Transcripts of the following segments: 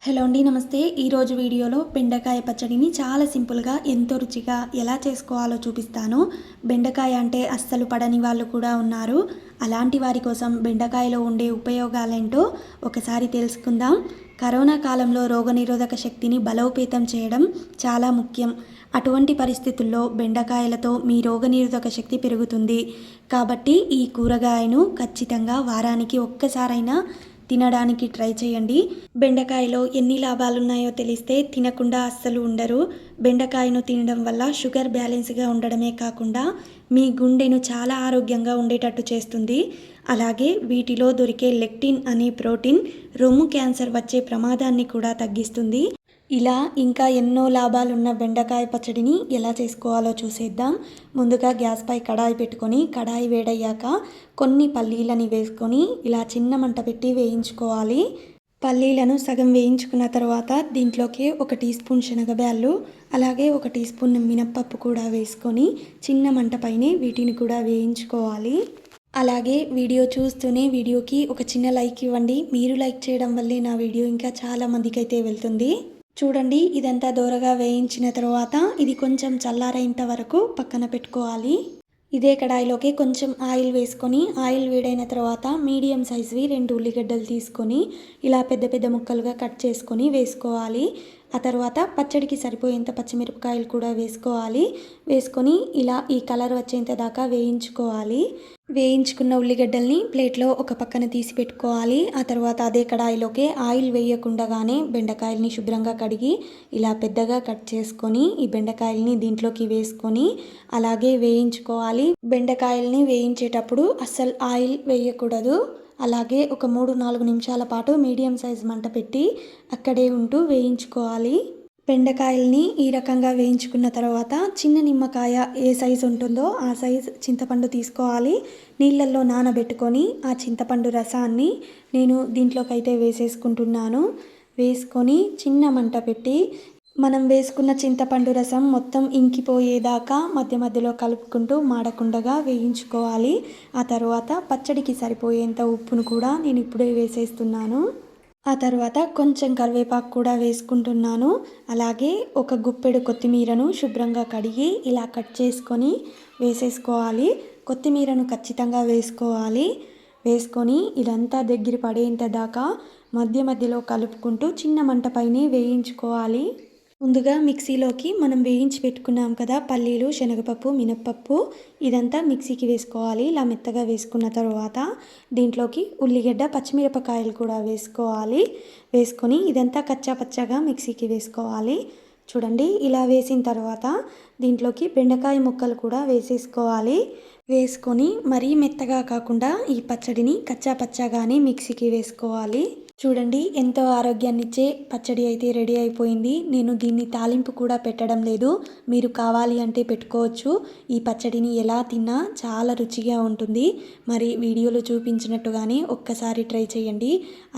Hello అండి, నమస్తే. ఈరోజు వీడియోలో బెండకాయ పచ్చడిని చాలా సింపుల్గా ఎంతో రుచిగా ఎలా చేసుకోవాలో చూపిస్తాను. బెండకాయ అంటే అస్సలు పడని వాళ్ళు కూడా ఉన్నారు. అలాంటి వారి కోసం బెండకాయలో ఉండే ఉపయోగాలేంటో ఒకసారి తెలుసుకుందాం. కరోనా కాలంలో రోగనిరోధక శక్తిని బలోపేతం చేయడం చాలా ముఖ్యం. అటువంటి పరిస్థితుల్లో బెండకాయలతో మీ రోగనిరోధక శక్తి పెరుగుతుంది. కాబట్టి ఈ కూరగాయను ఖచ్చితంగా వారానికి ఒక్కసారైనా తినడానికి ట్రై చేయండి. బెండకాయలో ఎన్ని లాభాలున్నాయో తెలిస్తే తినకుండా అస్సలు ఉండరు. బెండకాయను తినడం వల్ల షుగర్ బ్యాలెన్స్గా ఉండడమే కాకుండా మీ గుండెను చాలా ఆరోగ్యంగా ఉండేటట్టు చేస్తుంది. అలాగే వీటిలో దొరికే లెక్టిన్ అనే ప్రోటీన్ రొమ్ము క్యాన్సర్ వచ్చే ప్రమాదాన్ని కూడా తగ్గిస్తుంది. ఇలా ఇంకా ఎన్నో లాభాలున్న బెండకాయ పచ్చడిని ఎలా చేసుకోవాలో చూసేద్దాం. ముందుగా గ్యాస్పై కడాయి పెట్టుకొని కడాయి వేడయ్యాక కొన్ని పల్లీలని వేసుకొని ఇలా చిన్న మంట పెట్టి వేయించుకోవాలి. పల్లీలను సగం వేయించుకున్న తర్వాత దీంట్లోకి 1 టీ స్పూన్ శనగబ్యాళ్ళు, అలాగే 1 టీ స్పూన్ మినప్పప్పు కూడా వేసుకొని చిన్న మంట పైనే వీటిని కూడా వేయించుకోవాలి. అలాగే వీడియో చూస్తూనే వీడియోకి ఒక చిన్న లైక్ ఇవ్వండి. మీరు లైక్ చేయడం వల్లే నా వీడియో ఇంకా చాలా మందికి అయితే వెళ్తుంది. చూడండి, ఇదంతా దోరగా వేయించిన తర్వాత ఇది కొంచెం చల్లారేంత వరకు పక్కన పెట్టుకోవాలి. ఇదే కడాయిలోకి కొంచెం ఆయిల్ వేసుకొని ఆయిల్ వేడైన తర్వాత మీడియం సైజువి 2 ఉల్లిగడ్డలు తీసుకొని ఇలా పెద్ద పెద్ద ముక్కలుగా కట్ చేసుకొని వేసుకోవాలి. ఆ తర్వాత పచ్చడికి సరిపోయేంత పచ్చిమిరపకాయలు కూడా వేసుకోవాలి. వేసుకొని ఇలా ఈ కలర్ వచ్చేంత దాకా వేయించుకోవాలి. వేయించుకున్న ఉల్లిగడ్డల్ని ప్లేట్లో ఒక పక్కన తీసి పెట్టుకోవాలి. ఆ తర్వాత అదే కడాయిలోకి ఆయిల్ వేయకుండానే బెండకాయల్ని శుభ్రంగా కడిగి ఇలా పెద్దగా కట్ చేసుకొని ఈ బెండకాయల్ని దీంట్లోకి వేసుకొని అలాగే వేయించుకోవాలి. బెండకాయల్ని వేయించేటప్పుడు అస్సలు ఆయిల్ వేయకూడదు. అలాగే ఒక 3-4 నిమిషాల పాటు మీడియం సైజ్ మంట పెట్టి అక్కడే ఉంటూ వేయించుకోవాలి. బెండకాయల్ని ఈ రకంగా వేయించుకున్న తర్వాత చిన్న నిమ్మకాయ ఏ సైజు ఉంటుందో ఆ సైజు చింతపండు తీసుకోవాలి. నీళ్ళల్లో నానబెట్టుకొని ఆ చింతపండు రసాన్ని నేను దీంట్లోకైతే వేసేసుకుంటున్నాను. వేసుకొని చిన్న మంట పెట్టి మనం వేసుకున్న చింతపండు రసం మొత్తం ఇంకిపోయేదాకా మధ్య మధ్యలో కలుపుకుంటూ మాడకుండగా వేయించుకోవాలి. ఆ తర్వాత పచ్చడికి సరిపోయేంత ఉప్పును కూడా నేను ఇప్పుడే వేసేస్తున్నాను. ఆ తర్వాత కొంచెం కరివేపాకు కూడా వేసుకుంటున్నాను. అలాగే ఒక గుప్పెడు కొత్తిమీరను శుభ్రంగా కడిగి ఇలా కట్ చేసుకొని వేసేసుకోవాలి. కొత్తిమీరను ఖచ్చితంగా వేసుకోవాలి. వేసుకొని ఇదంతా దగ్గర పడేంత దాకా మధ్య మధ్యలో కలుపుకుంటూ చిన్న మంట పైనే వేయించుకోవాలి. ముందుగా మిక్సీలోకి మనం వేయించి పెట్టుకున్నాం కదా పల్లీలు, శనగపప్పు, మినప్పప్పు, ఇదంతా మిక్సీకి వేసుకోవాలి. ఇలా మెత్తగా వేసుకున్న తర్వాత దీంట్లోకి ఉల్లిగడ్డ, పచ్చిమిరపకాయలు కూడా వేసుకోవాలి. వేసుకొని ఇదంతా కచ్చా పచ్చగా మిక్సీకి వేసుకోవాలి. చూడండి, ఇలా వేసిన తర్వాత దీంట్లోకి బెండకాయ ముక్కలు కూడా వేసేసుకోవాలి. వేసుకొని మరీ మెత్తగా కాకుండా ఈ పచ్చడిని కచ్చా పచ్చాగానే మిక్సీకి వేసుకోవాలి. చూడండి, ఎంతో ఆరోగ్యాన్నిచ్చే పచ్చడి అయితే రెడీ అయిపోయింది. నేను దీన్ని తాలింపు కూడా పెట్టడం లేదు. మీరు కావాలి అంటే పెట్టుకోవచ్చు. ఈ పచ్చడిని ఎలా తిన్నా చాలా రుచిగా ఉంటుంది. మరి వీడియోలో చూపించినట్టుగానే ఒక్కసారి ట్రై చేయండి.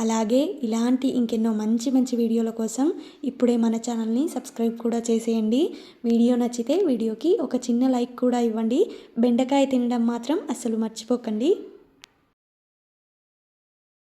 అలాగే ఇలాంటి ఇంకెన్నో మంచి మంచి వీడియోల కోసం ఇప్పుడే మన ఛానల్ని సబ్స్క్రైబ్ కూడా చేసేయండి. వీడియో నచ్చితే వీడియోకి ఒక చిన్న లైక్ కూడా ఇవ్వండి. బెండకాయ తినడం మాత్రం అస్సలు మర్చిపోకండి.